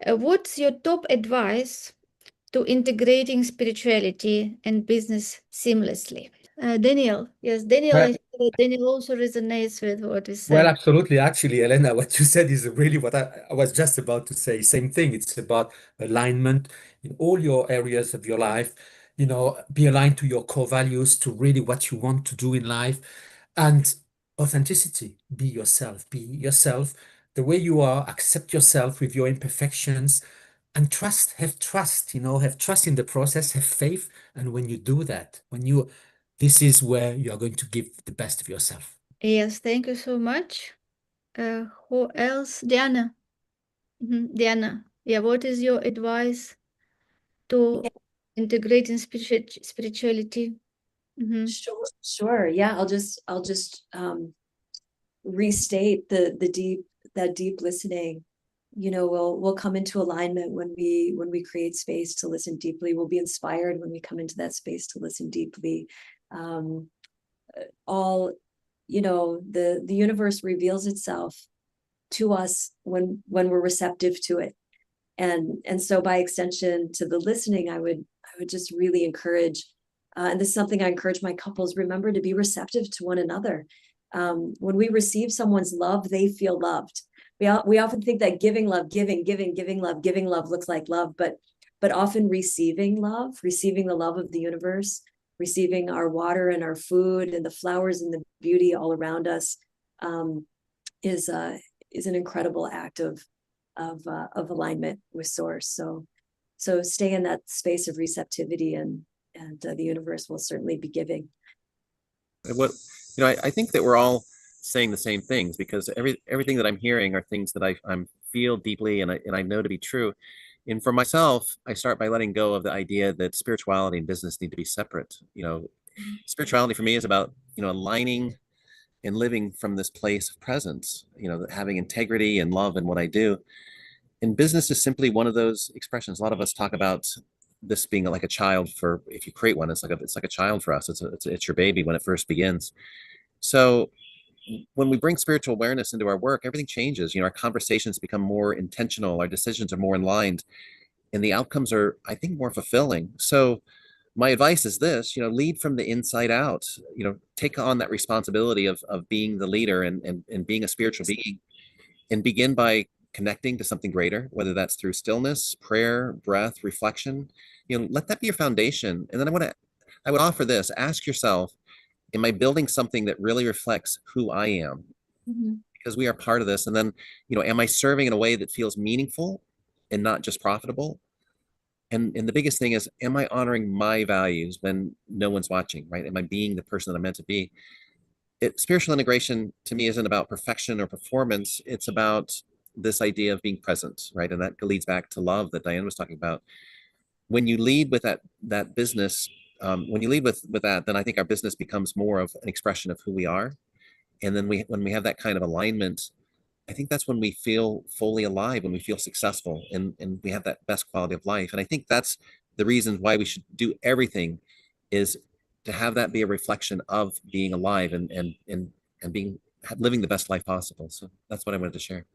What's your top advice to integrating spirituality and business seamlessly? Daniel, yes, Daniel, I Well, think that Daniel also resonates with what we well, said. absolutely. Actually, Elena, what you said is really what I was just about to say. Same thing. It's about alignment in all your areas of your life. Be aligned to your core values, to really what you want to do in life, and authenticity. Be yourself. Be yourself the way you are. Accept yourself with your imperfections, and trust. Have trust. Have trust in the process. Have faith. And when you do that, this is where you are going to give the best of yourself. Yes, thank you so much. Who else? Diana. Diana, yeah, what is your advice to integrating spirituality? Mhm. Sure. Yeah, I'll just restate the deep listening. We'll come into alignment when we create space to listen deeply. We'll be inspired when we come into that space to listen deeply. Um, all the universe reveals itself to us when we're receptive to it. And so by extension to the listening, I would just really encourage, and this is something I encourage my couples, remember to be receptive to one another. When we receive someone's love, they feel loved. We often think that giving love, giving love looks like love, but often receiving love, receiving the love of the universe, receiving our water and our food and the flowers and the beauty all around us, um, is an incredible act of alignment with source. So stay in that space of receptivity, and the universe will certainly be giving. What I think that we're all saying the same things, because everything that I'm hearing are things that I'm feel deeply, and I know to be true. And for myself, I start by letting go of the idea that spirituality and business need to be separate. Spirituality for me is about aligning and living from this place of presence. Having integrity and love in what I do. And business is simply one of those expressions. A lot of us talk about this being like a child. For if you create one, it's like a child for us. It's your baby when it first begins. So when we bring spiritual awareness into our work, everything changes. Our conversations become more intentional, our decisions are more aligned, and the outcomes are, I think, more fulfilling. So my advice is this: lead from the inside out. Take on that responsibility of being the leader, and being a spiritual being, and begin by connecting to something greater, whether that's through stillness, prayer, breath, reflection. Let that be your foundation. And then I would offer this: ask yourself, am I building something that really reflects who I am? Mhm. Because we are part of this. And then, am I serving in a way that feels meaningful and not just profitable? And the biggest thing is, am I honoring my values when no one's watching, right? Am I being the person that I'm meant to be? Spiritual integration to me isn't about perfection or performance. It's about this idea of being present, right? And that leads back to love that Diane was talking about. When you lead with that business, when you lead with that, then I think our business becomes more of an expression of who we are. And then when we have that kind of alignment, I think that's when we feel fully alive, when we feel successful, and we have that best quality of life. And I think that's the reason why we should do everything, is to have that be a reflection of being alive, and being living the best life possible. So that's what I wanted to share.